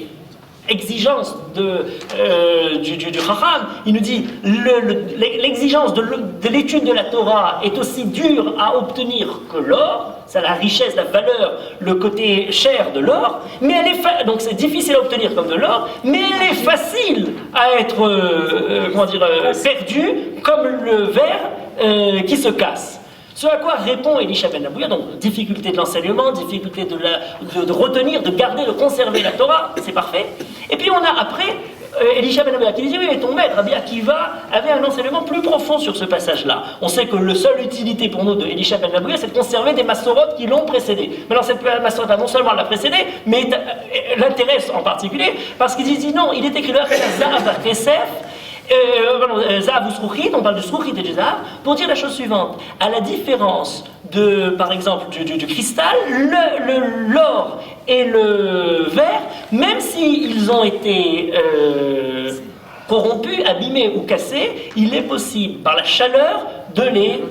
Exigence du Chacham, il nous dit l'exigence de l'étude de la Torah est aussi dure à obtenir que l'or, c'est la richesse, la valeur, le côté cher de l'or, mais elle est donc c'est difficile à obtenir comme de l'or, mais elle est facile à être perdue comme le verre qui se casse. Ce à quoi répond Elisha ben Abuya, donc difficulté de l'enseignement, difficulté de retenir, de garder, de conserver la Torah, c'est parfait. Et puis on a après Elisha ben Abuya qui dit, oui, mais ton maître, Rabbi Akiva, avait un enseignement plus profond sur ce passage-là. On sait que la seule utilité pour nous de Elisha ben Abuya, c'est de conserver des massorotes qui l'ont précédé. Maintenant, cette massorote non seulement l'a précédé, mais l'intéresse en particulier, parce qu'il dit non, il est écrit là, Zahav Kesef, Zahav ou Zruchit, on parle de Zruchit et de Zahav, pour dire la chose suivante. À la différence par exemple, du cristal, l'or et le verre, même s'ils ont été corrompus, abîmés ou cassés, il est possible, par la chaleur, de les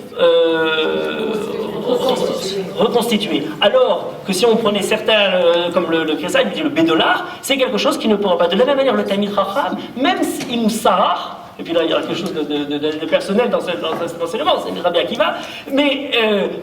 reconstituer. Alors que si on prenait certains, comme le cristal, le bédollar, c'est quelque chose qui ne pourra pas. De la même manière, le Talmid Chacham, même s'il nous sarah, et puis là il y a quelque chose de personnel dans cet enseignement, c'est Rabbi Akiva, mais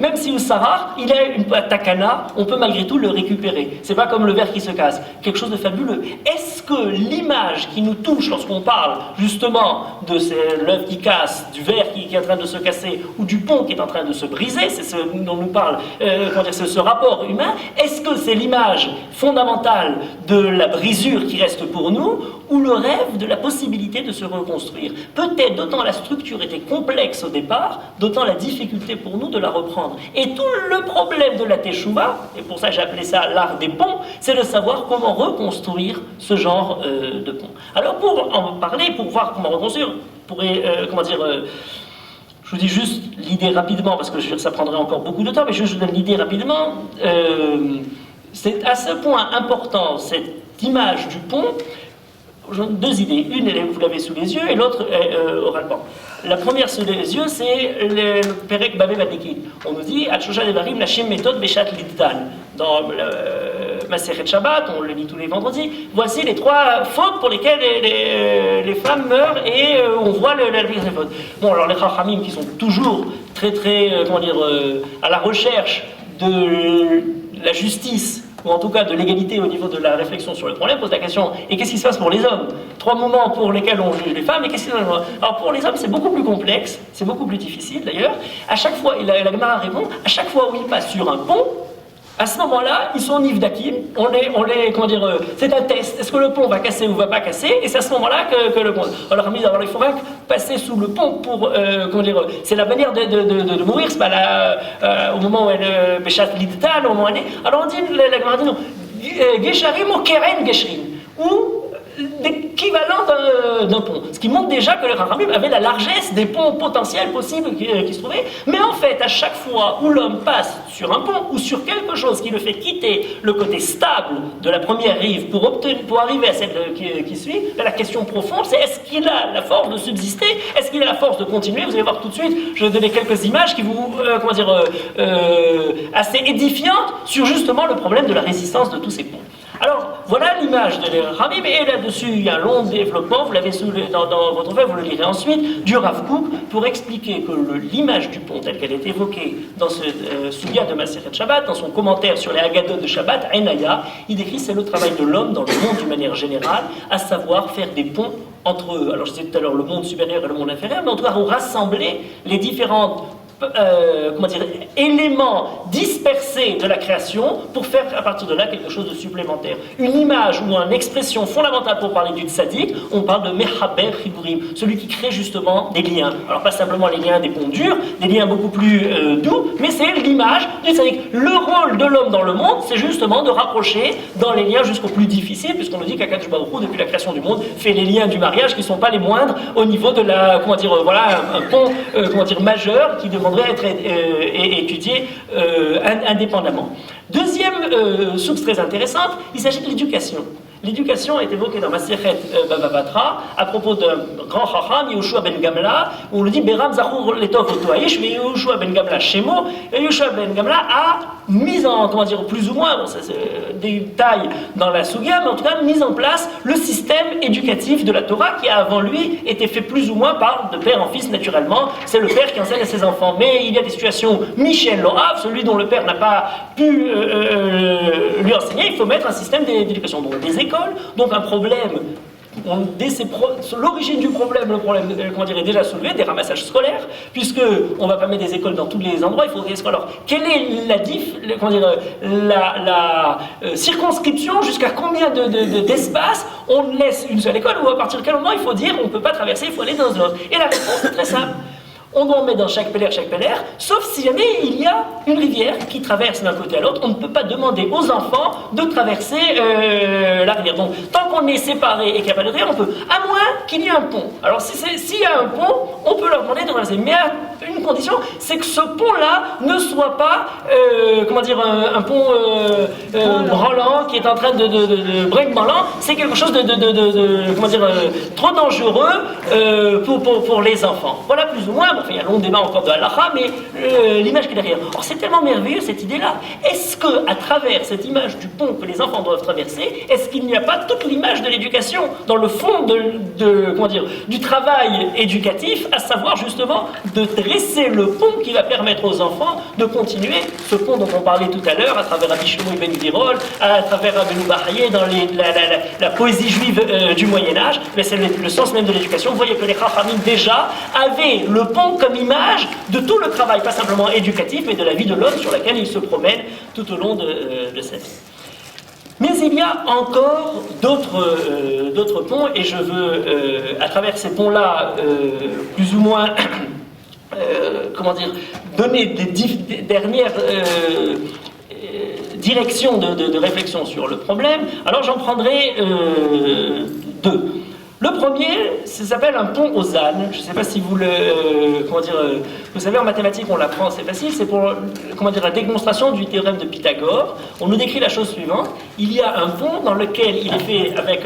même si au Sarah, il a une takana, on peut malgré tout le récupérer. C'est pas comme le verre qui se casse, quelque chose de fabuleux. Est-ce que l'image qui nous touche lorsqu'on parle justement de l'œuf qui casse, du verre qui est en train de se casser, ou du pont qui est en train de se briser, c'est ce dont nous parle ce rapport humain, est-ce que c'est l'image fondamentale de la brisure qui reste pour nous, ou le rêve de la possibilité de se reconstruire? Peut-être d'autant la structure était complexe au départ, d'autant la difficulté pour nous de la reprendre. Et tout le problème de la Teshuvah, et pour ça j'ai appelé ça l'art des ponts, c'est de savoir comment reconstruire ce genre de pont. Alors pour en parler, pour voir comment reconstruire, je vous dis juste l'idée rapidement, parce que ça prendrait encore beaucoup de temps, mais je vous donne l'idée rapidement. C'est à ce point important, cette image du pont. Deux idées. Une, vous l'avez sous les yeux, et l'autre oralement. La première sous les yeux, c'est le Perek Babé Badekin. On nous dit Atshosha Devarim Lachem Méthode Beshat Liddan. Dans Maseret Shabbat, on le lit tous les vendredis. Voici les 3 fautes pour lesquelles les femmes meurent et on voit la pire des fautes. Bon, alors les Chachamim qui sont toujours très à la recherche de la justice, ou en tout cas de l'égalité au niveau de la réflexion sur le problème, pose la question, et qu'est-ce qui se passe pour les hommes? 3 moments pour lesquels on juge les femmes, et qu'est-ce qui se passe? Alors pour les hommes, c'est beaucoup plus complexe, c'est beaucoup plus difficile d'ailleurs. À chaque fois, la Gemara répond, à chaque fois où ils passent sur un pont, à ce moment-là, ils sont en Nivdakim, c'est un test, est-ce que le pont va casser ou va pas casser, et c'est à ce moment-là que le pont... Alors il faut passer sous le pont pour, c'est la manière de mourir, c'est pas au moment où elle Béchat Lidtal, au moment où elle est... Alors on dit, la Gemara dit non, Gesharim ou Keren Geshrim, ou l'équivalent d'un pont. Ce qui montre déjà que les Chachamim avaient la largesse des ponts potentiels possibles qui se trouvaient. Mais en fait, à chaque fois où l'homme passe sur un pont ou sur quelque chose qui le fait quitter le côté stable de la première rive pour arriver à celle qui suit, là, la question profonde, c'est est-ce qu'il a la force de subsister? Est-ce qu'il a la force de continuer? Vous allez voir tout de suite, je vais donner quelques images qui vous, assez édifiantes sur justement le problème de la résistance de tous ces ponts. Alors, voilà l'image de l'Ramim, et là-dessus, il y a un long développement, vous l'avez dans votre feuille, vous le lirez ensuite, du Rav Kook, pour expliquer que l'image du pont, telle qu'elle est évoquée dans ce Sugya de Maseret Shabbat, dans son commentaire sur les Haggadot de Shabbat, Enaya, il décrit c'est le travail de l'homme dans le monde d'une manière générale, à savoir faire des ponts entre eux. Alors, je disais tout à l'heure le monde supérieur et le monde inférieur, mais en tout cas, rassembler les différentes élément dispersé de la création pour faire à partir de là quelque chose de supplémentaire. Une image ou une expression fondamentale pour parler du tzaddik, on parle de mechaber chiburim, celui qui crée justement des liens. Alors pas simplement les liens des ponts durs, des liens beaucoup plus doux, mais c'est l'image du tzaddik. Le rôle de l'homme dans le monde, c'est justement de rapprocher dans les liens jusqu'au plus difficile, puisqu'on nous dit qu'Akadosh Baruch Hu, depuis la création du monde, fait les liens du mariage qui ne sont pas les moindres au niveau de la, voilà, un pont, majeur qui demanderait à être étudié indépendamment. Deuxième source très intéressante, il s'agit de l'éducation. L'éducation est évoquée dans Masechet Bava Batra à propos d'un grand chacham, Yehoshua ben Gamla, où on le dit Beram Zachur Letov Otoaïch, mais Yehoshua ben Gamla Shemo, et Yehoshua ben Gamla a mis en, plus ou moins, bon, ça c'est des détails dans la Sugia, mais en tout cas mis en place le système éducatif de la Torah qui a avant lui été fait plus ou moins par de père en fils naturellement. C'est le père qui enseigne à ses enfants. Mais il y a des situations, Michel Loav, celui dont le père n'a pas pu lui enseigner, il faut mettre un système d'éducation. Donc des écoles, donc un problème. L'origine du problème, est déjà soulevé, des ramassages scolaires, puisque on ne va pas mettre des écoles dans tous les endroits, il faut des écoles. Alors, quelle est la circonscription, jusqu'à combien d'espace on laisse une seule école, ou à partir de quel moment il faut dire on ne peut pas traverser, il faut aller dans une autre. Et la réponse est très simple. On en met dans chaque pélère, sauf si jamais il y a une rivière qui traverse d'un côté à l'autre. On ne peut pas demander aux enfants de traverser la rivière. Donc, tant qu'on est séparés et qu'il n'y a pas de rivière, on peut, à moins qu'il y ait un pont. Alors, s'il y a un pont, on peut leur demander de traverser. Mais à une condition, c'est que ce pont-là ne soit pas, un pont branlant qui est en train de break-ballant. C'est quelque chose trop dangereux pour les enfants. Voilà plus ou moins. Enfin, il y a un long débat encore de halakha, mais l'image qui est derrière. Or, c'est tellement merveilleux cette idée-là. Est-ce qu'à travers cette image du pont que les enfants doivent traverser, est-ce qu'il n'y a pas toute l'image de l'éducation dans le fond du travail éducatif, à savoir justement de dresser le pont qui va permettre aux enfants de continuer ce pont dont on parlait tout à l'heure, à travers Rabbi Shlomo Ibn Gvirol, à travers Rabbeinu Bachye dans la poésie juive du Moyen-Âge. Mais c'est le sens même de l'éducation. Vous voyez que les Chachamim déjà avaient le pont comme image de tout le travail, pas simplement éducatif, mais de la vie de l'homme sur laquelle il se promène tout au long de sa vie. Mais il y a encore d'autres ponts, et je veux, à travers ces ponts-là, plus ou moins, donner des dernières directions de réflexion sur le problème. Alors j'en prendrai deux. Le premier, ça s'appelle un pont aux ânes. Je ne sais pas si vous vous savez, en mathématiques, on l'apprend, c'est facile, c'est pour, la démonstration du théorème de Pythagore. On nous décrit la chose suivante. Il y a un pont dans lequel il est fait avec,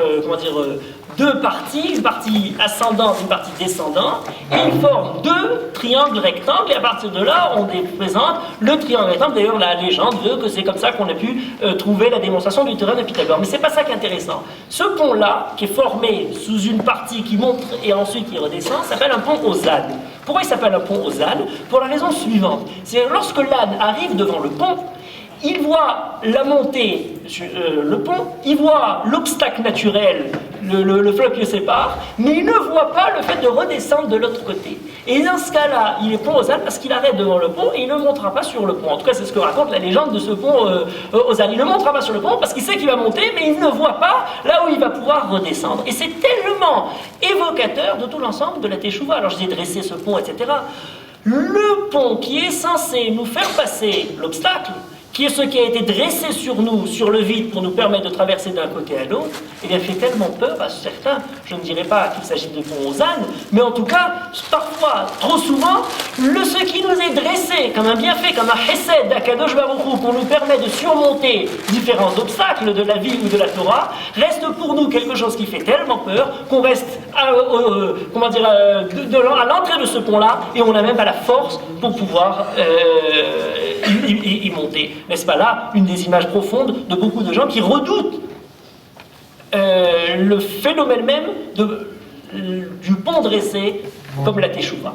deux parties, une partie ascendante, une partie descendante, et il forme deux triangles rectangles, et à partir de là, on présente le triangle rectangle. D'ailleurs, la légende veut que c'est comme ça qu'on a pu trouver la démonstration du théorème de Pythagore. Mais c'est pas ça qui est intéressant. Ce pont-là, qui est formé sous une partie qui monte et ensuite qui redescend, s'appelle un pont aux ânes. Pourquoi il s'appelle un pont aux ânes? Pour la raison suivante. C'est lorsque l'âne arrive devant le pont, il voit la montée, le pont, il voit l'obstacle naturel, le fleuve qui le sépare, mais il ne voit pas le fait de redescendre de l'autre côté. Et dans ce cas-là, il est pont aux ânes parce qu'il arrête devant le pont et il ne montera pas sur le pont. En tout cas, c'est ce que raconte la légende de ce pont aux ânes. Il ne montera pas sur le pont parce qu'il sait qu'il va monter, mais il ne voit pas là où il va pouvoir redescendre. Et c'est tellement évocateur de tout l'ensemble de la Teshuvah. Alors je dis dresser ce pont, etc. Le pont qui est censé nous faire passer l'obstacle, qui est ce qui a été dressé sur nous, sur le vide, pour nous permettre de traverser d'un côté à l'autre, il a fait tellement peur à certains. Je ne dirais pas qu'il s'agit de pont aux ânes, mais en tout cas, parfois, trop souvent, ce qui nous est dressé comme un bienfait, comme un chesed d'Akadosh Baruch Hu, pour nous permettre de surmonter différents obstacles de la vie ou de la Torah, reste pour nous quelque chose qui fait tellement peur qu'on reste à l'entrée de ce pont-là, et on n'a même pas la force pour pouvoir y monter. N'est-ce pas là une des images profondes de beaucoup de gens qui redoutent le phénomène même de du pont dressé comme la Teshuvah.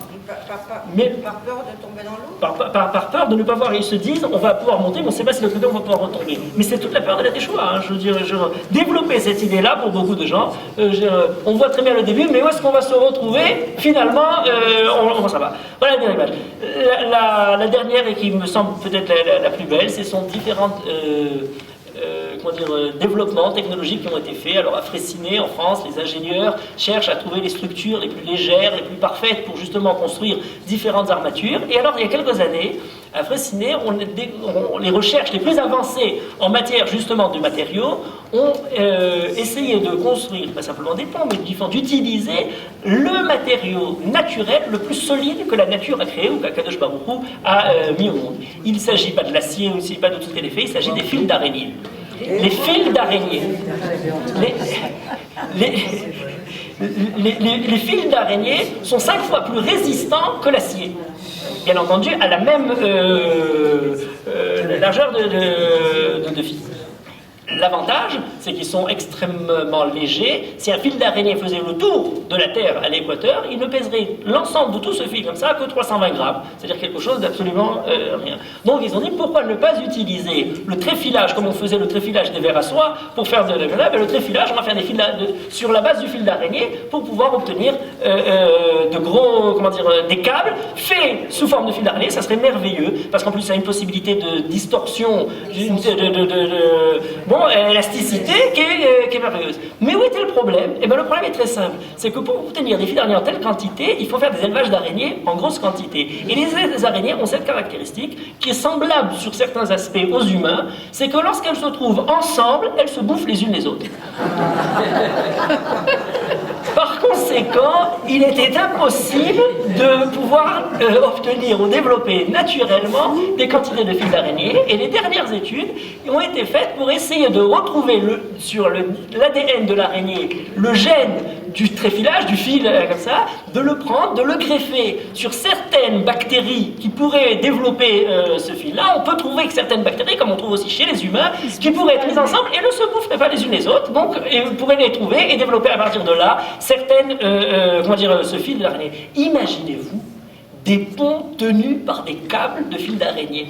Mais par peur de tomber dans l'eau. Par peur de ne pas voir. Ils se disent, on va pouvoir monter, mais on ne sait pas si de l'autre côté on va pouvoir retomber. Mais c'est toute la peur de la Teshuvah. Hein. Je veux dire, développer cette idée-là pour beaucoup de gens. On voit très bien le début, mais où est-ce qu'on va se retrouver? Finalement, ça va. Voilà la dernière image. La dernière, et qui me semble peut-être la plus belle, ce sont différentes développements technologiques qui ont été faits. Alors à Freycinet, en France, les ingénieurs cherchent à trouver les structures les plus légères, les plus parfaites pour justement construire différentes armatures. Et alors il y a quelques années, à Freycinet, les recherches les plus avancées en matière justement de matériaux ont essayé de construire, pas simplement des ponts, mais d'utiliser le matériau naturel le plus solide que la nature a créé ou qu'Akadosh Baruch Hu a mis au monde. Il ne s'agit pas de l'acier, il ne s'agit pas de tout ce qu'elle est fait, il s'agit des fils d'araignée. Les fils d'araignée. Les fils d'araignée sont 5 fois plus résistants que l'acier. Bien entendu, à la même largeur de fil. L'avantage, c'est qu'ils sont extrêmement légers. Si un fil d'araignée faisait le tour de la Terre à l'équateur, il ne pèserait l'ensemble de tout ce fil comme ça que 320 grammes. C'est-à-dire quelque chose d'absolument rien. Donc ils ont dit, pourquoi ne pas utiliser le tréfilage, comme on faisait le tréfilage des verres à soie, pour faire de la le tréfilage, on va faire des fils sur la base du fil d'araignée pour pouvoir obtenir des câbles faits sous forme de fil d'araignée. Ça serait merveilleux, parce qu'en plus ça a une possibilité de distorsion, élasticité qui est merveilleuse. Mais où était le problème? Eh bien, le problème est très simple. C'est que pour obtenir des fils d'araignée en telle quantité, il faut faire des élevages d'araignées en grosse quantité. Et les araignées ont cette caractéristique qui est semblable sur certains aspects aux humains, c'est que lorsqu'elles se trouvent ensemble, elles se bouffent les unes les autres. Par conséquent, il était impossible de pouvoir obtenir ou développer naturellement des quantités de fils d'araignée. Et les dernières études ont été faites pour essayer de retrouver sur l'ADN de l'araignée le gène du tréfilage, du fil comme ça, de le prendre, de le greffer sur certaines bactéries qui pourraient développer ce fil-là. On peut trouver que certaines bactéries, comme on trouve aussi chez les humains, qui pourraient être mises ensemble et ne se boufferaient pas les unes les autres. Donc, on pourrait les trouver et développer à partir de là certaines, ce fil d'araignée. Imaginez-vous des ponts tenus par des câbles de fil d'araignée.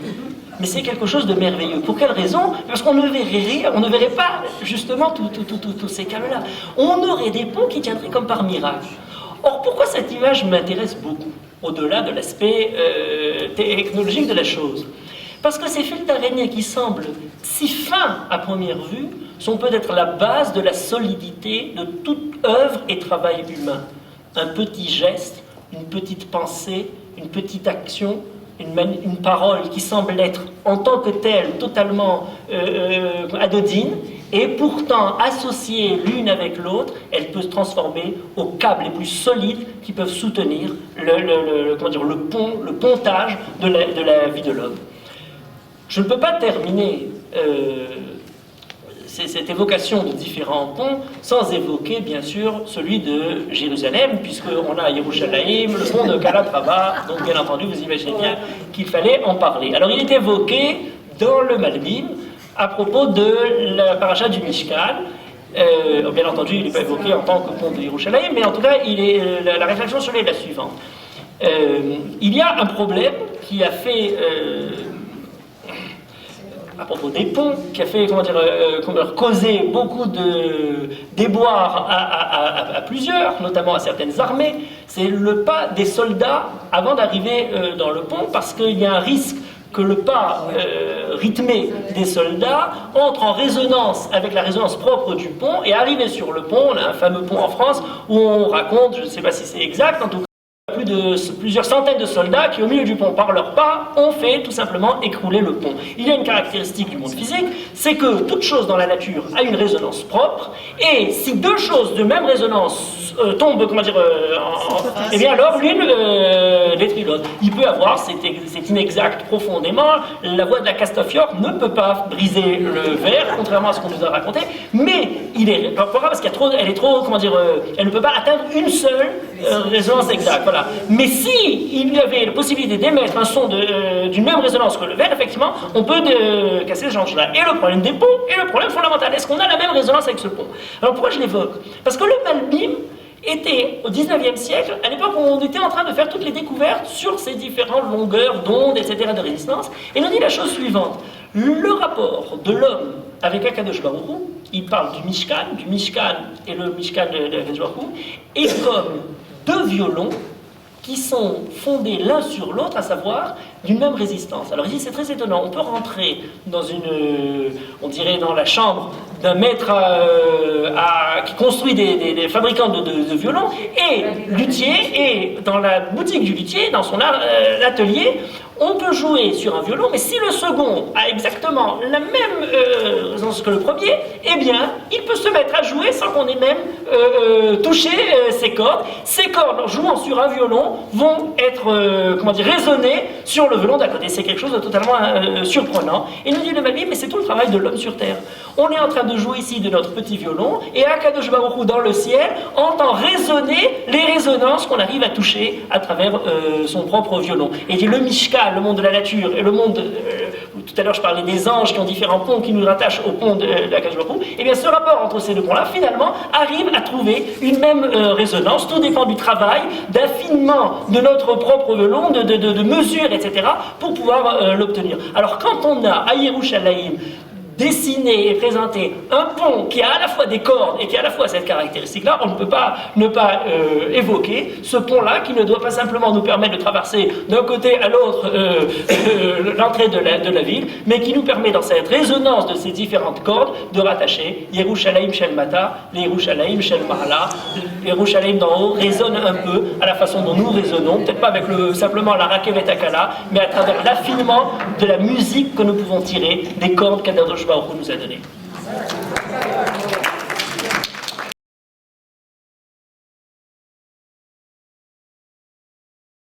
Mais c'est quelque chose de merveilleux. Pour quelle raison? Parce qu'on ne verrait pas justement tous ces câbles-là. On aurait des ponts qui tiendraient comme par miracle. Or, pourquoi cette image m'intéresse beaucoup, au-delà de l'aspect technologique de la chose? Parce que ces fils d'araignée qui semblent si fins à première vue sont peut-être la base de la solidité de toute œuvre et travail humain. Un petit geste, une petite pensée, une petite action, une parole qui semble être en tant que telle totalement anodine, et pourtant associée l'une avec l'autre, elle peut se transformer aux câbles les plus solides qui peuvent soutenir le pontage de la vie de l'homme. Je ne peux pas terminer cette évocation de différents ponts sans évoquer bien sûr celui de Jérusalem, puisqu'on a Yerushalayim, le pont de Calatrava, donc bien entendu vous imaginez bien qu'il fallait en parler. Alors il est évoqué dans le Malbim à propos de la paracha du Mishkan. Bien entendu il n'est pas évoqué en tant que pont de Yerushalayim, mais en tout cas la réflexion sur lui est la suivante. Il y a un problème qui a fait à propos des ponts, qui a fait causer beaucoup de déboires à plusieurs, notamment à certaines armées, c'est le pas des soldats avant d'arriver dans le pont, parce qu'il y a un risque que le pas rythmé des soldats entre en résonance avec la résonance propre du pont, et arrivé sur le pont, on a un fameux pont en France où on raconte, je ne sais pas si c'est exact, en tout cas, plusieurs centaines de soldats qui, au milieu du pont, par leur pas, ont fait tout simplement écrouler le pont. Il y a une caractéristique du monde physique, c'est que toute chose dans la nature a une résonance propre, et si deux choses de même résonance tombent, eh bien alors l'une détruit l'autre. Il peut avoir, c'est inexact profondément, la voix de la Castafiore ne peut pas briser le verre, contrairement à ce qu'on nous a raconté, mais il est parce qu'elle est trop, elle ne peut pas atteindre une seule résonance exacte. Voilà. Mais si il y avait la possibilité d'émettre un son d'une même résonance que le verre, effectivement, on peut casser ce genre-là. Et le problème des ponts est le problème fondamental. Est-ce qu'on a la même résonance avec ce pont? Alors pourquoi je l'évoque? Parce que le Malbim était au 19e siècle, à l'époque où on était en train de faire toutes les découvertes sur ces différentes longueurs d'onde, etc., de résistance, et nous dit la chose suivante. Le rapport de l'homme avec Akadosh Baruch Hu, il parle du Mishkan et le Mishkan de Akadosh Baruch Hu, est comme deux violons qui sont fondés l'un sur l'autre, à savoir d'une même résistance. Alors ici, c'est très étonnant. On peut rentrer dans on dirait dans la chambre d'un maître qui construit des fabricants de violons, et luthier, et dans la boutique du luthier, dans son atelier, on peut jouer sur un violon, mais si le second a exactement la même résonance que le premier, eh bien, il peut se mettre à jouer sans qu'on ait même touché ses cordes. Ces cordes, en jouant sur un violon, vont être, résonner sur le violon d'à côté. C'est quelque chose de totalement surprenant. Et nous dit le Malbim, mais c'est tout le travail de l'homme sur terre. On est en train de jouer ici de notre petit violon, et Akadosh Baruch Hu dans le ciel entend résonner les résonances qu'on arrive à toucher à travers son propre violon. Et il dit le Mishkan, le monde de la nature, et le monde, tout à l'heure je parlais des anges qui ont différents ponts qui nous rattachent au pont de Akadosh Baruch Hu, et bien ce rapport entre ces deux ponts-là, finalement, arrive à trouver une même résonance. Tout dépend du travail, d'affinement de notre propre violon, de mesure, etc., pour pouvoir l'obtenir. Alors quand on a à Yerushalayim dessiner et présenter un pont qui a à la fois des cordes et qui a à la fois cette caractéristique-là, on ne peut pas ne pas évoquer ce pont-là qui ne doit pas simplement nous permettre de traverser d'un côté à l'autre l'entrée de la ville, mais qui nous permet dans cette résonance de ces différentes cordes de rattacher Yerushalayim Shel Mata, les Yerushalayim Shel Ma'ala. Yerushalayim d'en haut résonne un peu à la façon dont nous résonnons, peut-être pas avec simplement la Rakevet Akala, mais à travers l'affinement de la musique que nous pouvons tirer des cordes qu'Akadosh Baruch Hu nous a données.